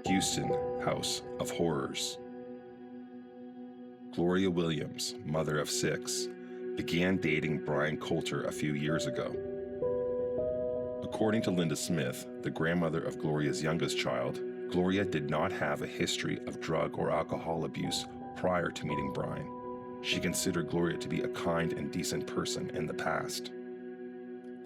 Houston House of Horrors. Gloria Williams, mother of 6, began dating Brian Coulter a few years ago. According to Linda Smith, the grandmother of Gloria's youngest child, Gloria did not have a history of drug or alcohol abuse prior to meeting Brian. She considered Gloria to be a kind and decent person in the past.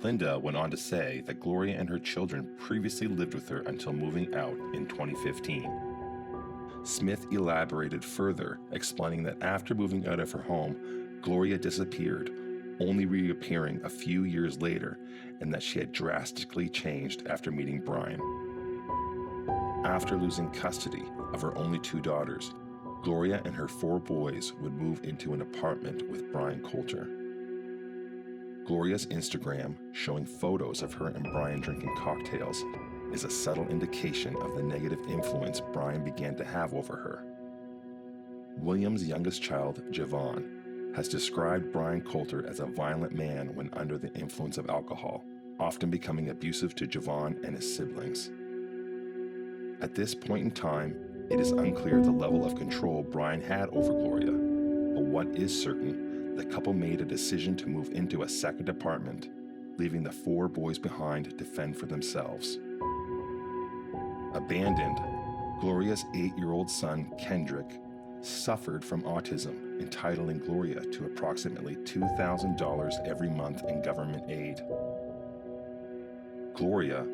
Linda went on to say that Gloria and her children previously lived with her until moving out in 2015. Smith elaborated further, explaining that after moving out of her home, Gloria disappeared, only reappearing a few years later, and that she had drastically changed after meeting Brian. After losing custody of her only 2 daughters, Gloria and her 4 boys would move into an apartment with Brian Coulter. Gloria's Instagram, showing photos of her and Brian drinking cocktails, is a subtle indication of the negative influence Brian began to have over her. Williams' youngest child, Javon, has described Brian Coulter as a violent man when under the influence of alcohol, often becoming abusive to Javon and his siblings. At this point in time, it is unclear the level of control Brian had over Gloria, but what is certain, the couple made a decision to move into a second apartment, leaving the 4 boys behind to fend for themselves. Abandoned, Gloria's 8-year-old son, Kendrick, suffered from autism, entitling Gloria to approximately $2,000 every month in government aid. Gloria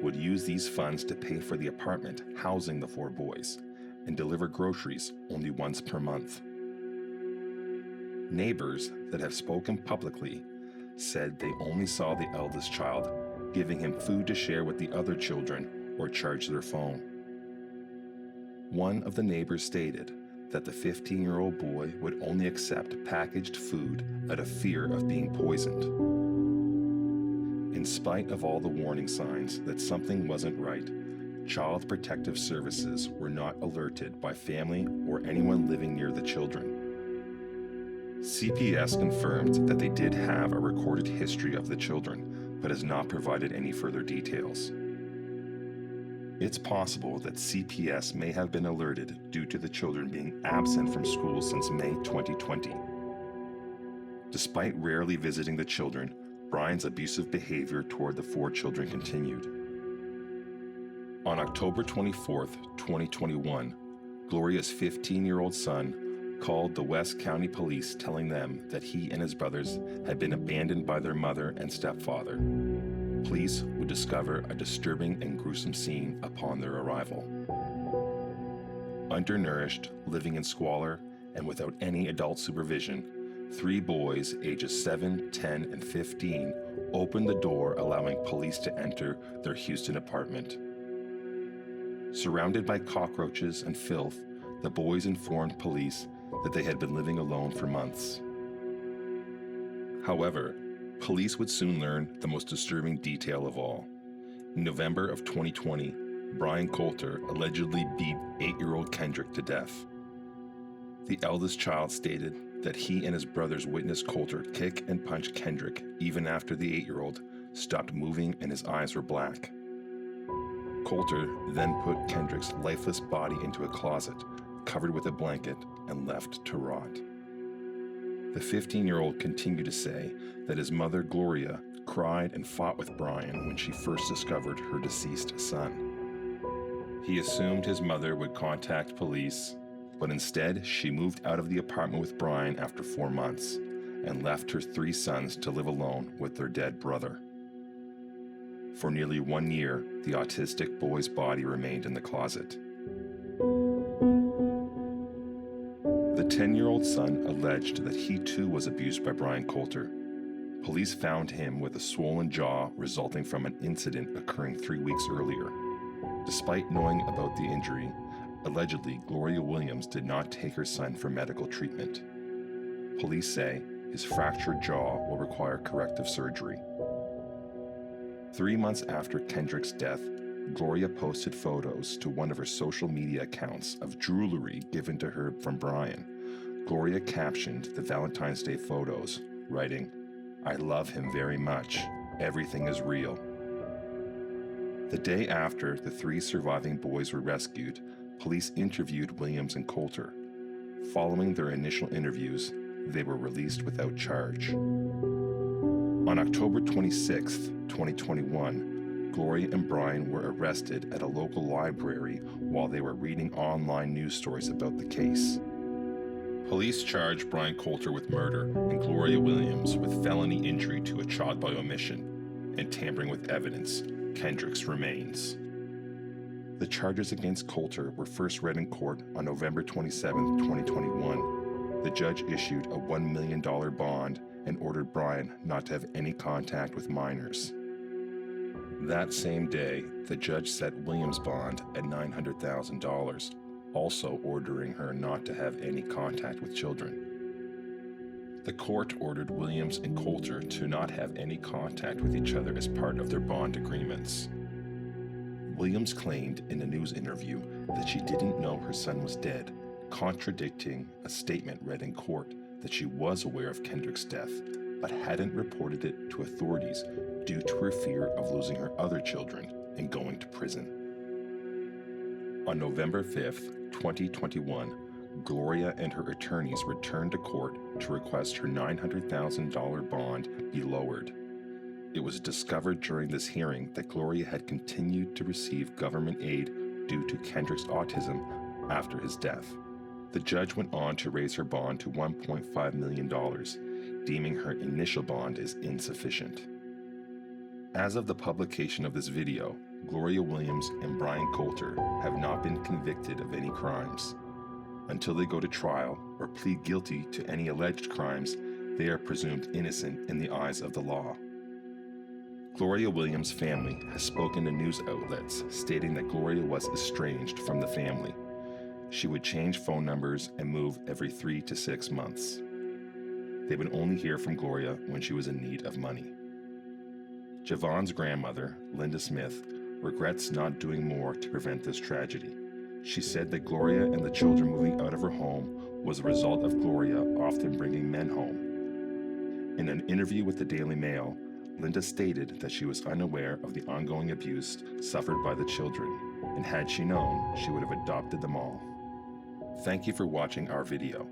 would use these funds to pay for the apartment housing the 4 boys and deliver groceries only once per month. Neighbors that have spoken publicly said they only saw the eldest child giving him food to share with the other children or charge their phone. One of the neighbors stated that the 15-year-old boy would only accept packaged food out of fear of being poisoned. In spite of all the warning signs that something wasn't right, Child Protective Services were not alerted by family or anyone living near the children. CPS confirmed that they did have a recorded history of the children, but has not provided any further details. It's possible that CPS may have been alerted due to the children being absent from school since May 2020. Despite rarely visiting the children, Brian's abusive behavior toward the 4 children continued. On October 24, 2021, Gloria's 15-year-old son called the West County Police telling them that he and his brothers had been abandoned by their mother and stepfather. Police would discover a disturbing and gruesome scene upon their arrival. Undernourished, living in squalor, and without any adult supervision, 3 boys ages 7, 10, and 15 opened the door, allowing police to enter their Houston apartment. Surrounded by cockroaches and filth, the boys informed police that they had been living alone for months. However, police would soon learn the most disturbing detail of all. In November of 2020, Brian Coulter allegedly beat 8-year-old Kendrick to death. The eldest child stated that he and his brothers witnessed Coulter kick and punch Kendrick even after the 8-year-old stopped moving and his eyes were black. Coulter then put Kendrick's lifeless body into a closet, covered with a blanket, and left to rot. The 15-year-old continued to say that his mother, Gloria, cried and fought with Brian when she first discovered her deceased son. He assumed his mother would contact police, but instead she moved out of the apartment with Brian after 4 months and left her 3 sons to live alone with their dead brother. For nearly 1 year, the autistic boy's body remained in the closet. The 10-year-old son alleged that he too was abused by Brian Coulter. Police found him with a swollen jaw resulting from an incident occurring 3 weeks earlier. Despite knowing about the injury, allegedly Gloria Williams did not take her son for medical treatment. Police say his fractured jaw will require corrective surgery. 3 months after Kendrick's death, Gloria posted photos to one of her social media accounts of jewelry given to her from Brian. Gloria captioned the Valentine's Day photos, writing, "I love him very much. Everything is real." The day after the 3 surviving boys were rescued, police interviewed Williams and Coulter. Following their initial interviews, they were released without charge. On October 26, 2021, Gloria and Brian were arrested at a local library while they were reading online news stories about the case. Police charged Brian Coulter with murder and Gloria Williams with felony injury to a child by omission and tampering with evidence, Kendrick's remains. The charges against Coulter were first read in court on November 27, 2021. The judge issued a $1 million bond and ordered Brian not to have any contact with minors. That same day, the judge set Williams' bond at $900,000, also ordering her not to have any contact with children. The court ordered Williams and Coulter to not have any contact with each other as part of their bond agreements. Williams claimed in a news interview that she didn't know her son was dead, contradicting a statement read in court that she was aware of Kendrick's death, but hadn't reported it to authorities due to her fear of losing her other children and going to prison. On November 5th, 2021, Gloria and her attorneys returned to court to request her $900,000 bond be lowered. It was discovered during this hearing that Gloria had continued to receive government aid due to Kendrick's autism after his death. The judge went on to raise her bond to $1.5 million, deeming her initial bond as insufficient. As of the publication of this video, Gloria Williams and Brian Coulter have not been convicted of any crimes. Until they go to trial or plead guilty to any alleged crimes, they are presumed innocent in the eyes of the law. Gloria Williams' family has spoken to news outlets stating that Gloria was estranged from the family. She would change phone numbers and move every 3 to 6 months. They would only hear from Gloria when she was in need of money. Javon's grandmother, Linda Smith, regrets not doing more to prevent this tragedy. She said that Gloria and the children moving out of her home was a result of Gloria often bringing men home. In an interview with the Daily Mail, Linda stated that she was unaware of the ongoing abuse suffered by the children, and had she known, she would have adopted them all. Thank you for watching our video.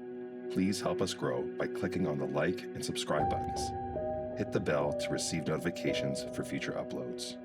Please help us grow by clicking on the like and subscribe buttons. Hit the bell to receive notifications for future uploads.